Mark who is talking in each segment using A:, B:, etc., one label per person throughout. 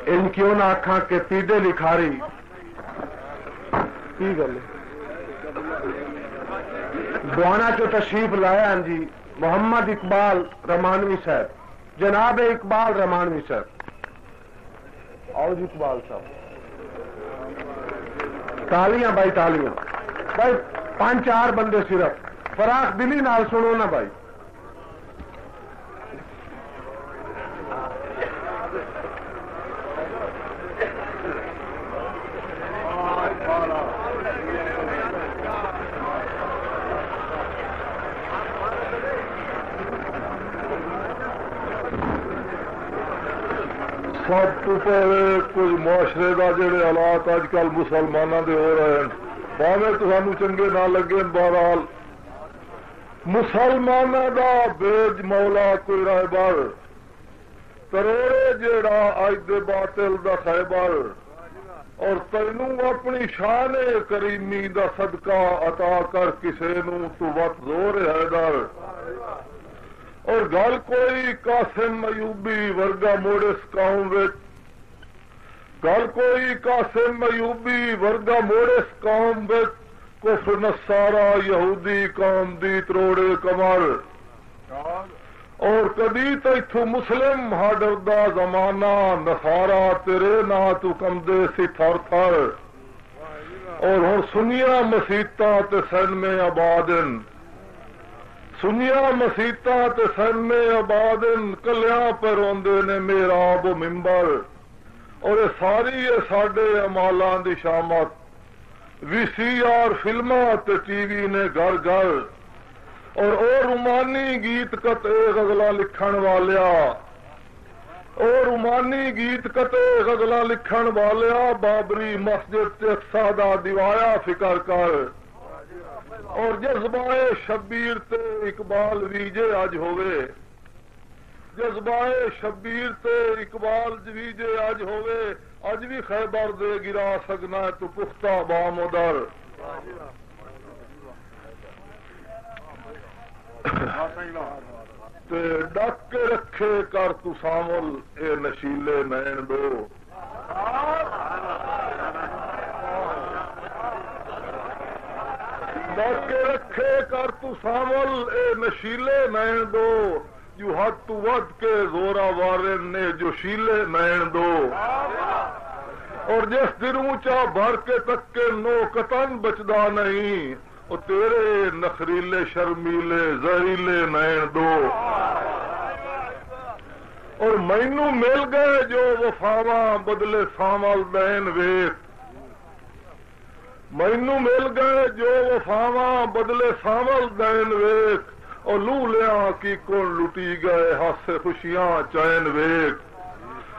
A: ان کیوں نہ آخا کہ تیڈے لکھاری کی گل دوانا چو تشریف لایا ہیں جی محمد اقبال رمانوی صاحب، جناب اقبال رمانوی صاحب، آؤ جی اقبال صاحب، تالیاں بھائی تالیاں بھائی، 5-4 بندے صرف فراخ دلی نال سنو نا بھائی۔
B: سب تو پہلے کچھ معاشرے کا جڑے حالات اج کل مسلمانوں کے ہو رہے ہیں، باویں تو سانو چنگے نہ لگے، بہرحال مسلمانوں کا بیج مولا کوئی رہبر تروڑے جیڑا اج دے باطل دا خیبر، اور تینوں اپنی شان کریمی دا صدقہ عطا کر کسے نو تو وقت زور حیدر، اور گل کوئی قاسم ایوبی ورگا موڑ اس قوم وچ، گل کوئی قاسم ایوبی ورگا موڑ اس قوم وچ، کفر نصارا یہودی قوم دی تروڑے کمر، اور کدی تو اتو مسلم ہاڈر دا زمانہ نصارا تیرے نا تو کم دے سی تھر تھر، اور ہن سنیا مسیتاں تے سن میں آبادن، سنیا مسیتاں تے سن میں آبادن، کلیاں پہ روندے نے محراب و ممبر، اور یہ ساری ساڈے امالاں دی شامت، وی سی آر فلماں تے ٹی وی نے گھر گھر، اور او رومانی گیت کتے غزلاں لکھن والیا، او رومانی گیت کتے غزلاں لکھن والیا، بابری مسجد تے اقصی دا دیوایا فکر کر، اور جذبائے شبیر تے اقبال ویجے اج ہوئے، جذبائے شبیر تے اقبال ویجے اج ہوئے، اج بھی خیبر دے گرا سکنا ہے تو پختہ بام ادر، تے ڈک کے رکھے کر تو سامل اے نشیلے نین دو، ڈک کے رکھے کر تو سامل اے نشیلے نین دو، جو حد تو ود کے زورا وارن نے جو شیلے نین دو، اور جس دن اونچا بھر کے تک کے نو قطن بچدا نہیں، وہ تیرے نخریلے شرمیلے زہریلے نین دو، اور مینو مل گئے جو وفاواں بدلے سامل دین ویخ، مینو مل گئے جو وفاواں بدلے سامل دین ویخ، اور لو لیا کی کون لٹی گئے ہاسے خوشیاں چین ویخ،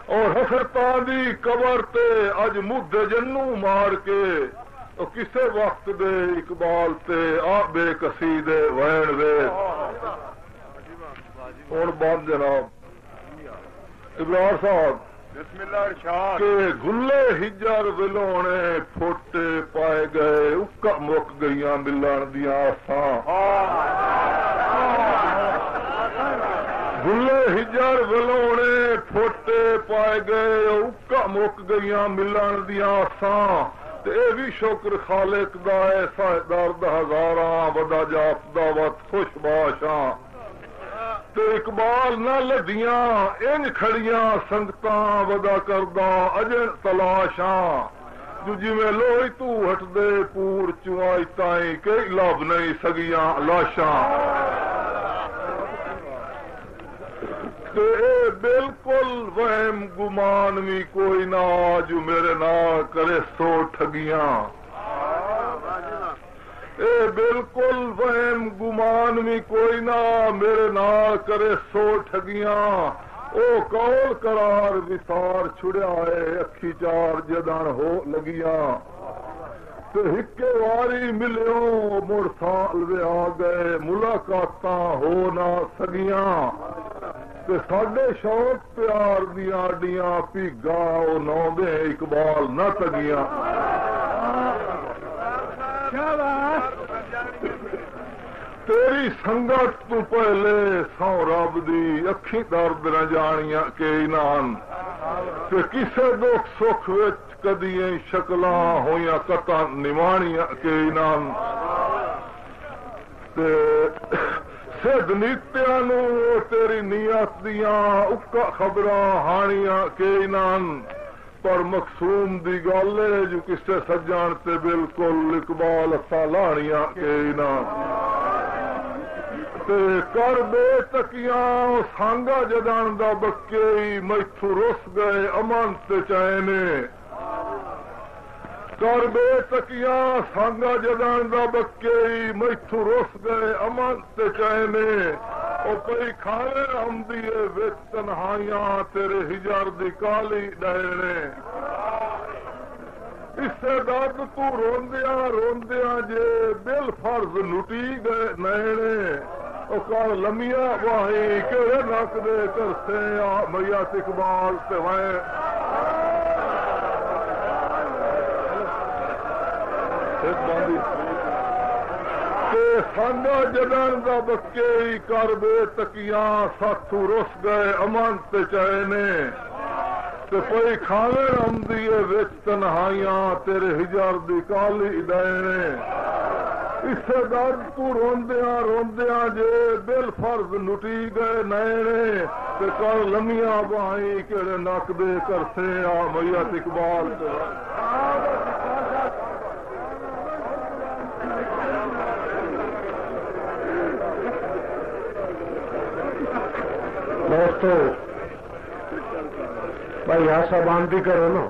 B: اور حسرتاں دی قبر تے اج مد جنو مار کے، اور کسے وقت دے اقبال تے آ بے کسی دے وین ویخ۔ اور بات جناب ابرار صاحب
C: بسم اللہ ارشاد
B: کہ گلے ہجر ولونے پھوٹے پائے گئے، اکا مک گئیاں ملن دیاں آساں، گلے ہجر ولونے پھوٹے پائے گئے، اکا مک گئیاں ملن دیاں آساں، تے اے بھی شکر خالق دا اے درد ہزاراں، ودا جاپدا وقت خوش باشاں، تے اقبال نہ لدیاں انج کھڑیاں سنگتاں، ودا کرداں اجن تلاشاں، جو جویں لوئی تو ہٹ دے پور چوائی تائیں کہ لب نہیں سگیاں لاشاں، تے اے بالکل وہم گمان بھی کوئی نہ جو میرے نال کرے سو ٹھگیاں، اے بالکل وہم گمان بھی کوئی نہ میرے نال کرے سو ٹھگیاں، او قول قرار وسار چھڑیا ہے اکھی چار جدن ہو لگیاں، تے ہکے واری ملیو مڑ سال وے آ گئے ملاقاتاں ہو نہ سگیاں، تے ساڈے شوق پیار دیاں ڈیاں پیگا او نوندے اقبال نہ تگیاں۔ تیری سنگت تو پہلے سو رب دی اکھی درد نہ جانیاں کہ نان کہ کسے دکھ سکھ وچ کدیاں شکلاں ہویاں قطع نمانیاں کہ نان تے سدھ نیتیاں نو تیری نیت دیاں اکا خبراں ہانیاں کہ نان پر مقصوم دی گل ہے جو کسے سجان تے بالکل اقبال سالانیاں کہ نان تے کر بے تکیاں سانگا جدان دا بکے میتھو رس گئے امن تے چینے کر بے تکیاں سانگا جدان دا بکے میتھو رس گئے امن تے چینے او پئی کھانے ہم دیے وچ تنہائیاں تیرے ہجر دی کالی ڈہنے اس سے درد تو روندیاں جے بل فرض لٹی گئے نینے او کار لمیاں واہی کہڑے نک دے کرسے میت اقبال تے وائیں سانگا جدان دا بکے کر بے تکیاں ساتھو رس گئے امن تے چینے تے پئی کھاوے ہم دیے وچ تنہائیاں تیرے ہجر دی کالی ڈینے اسے درد تو روندیاں جے بل فرض لٹی گئے نینے تے کر لمیاں باہیں کہڑے نک دے کرسے میت اقبال تے
A: دوستو بھائی ایسا باندھی کرو نا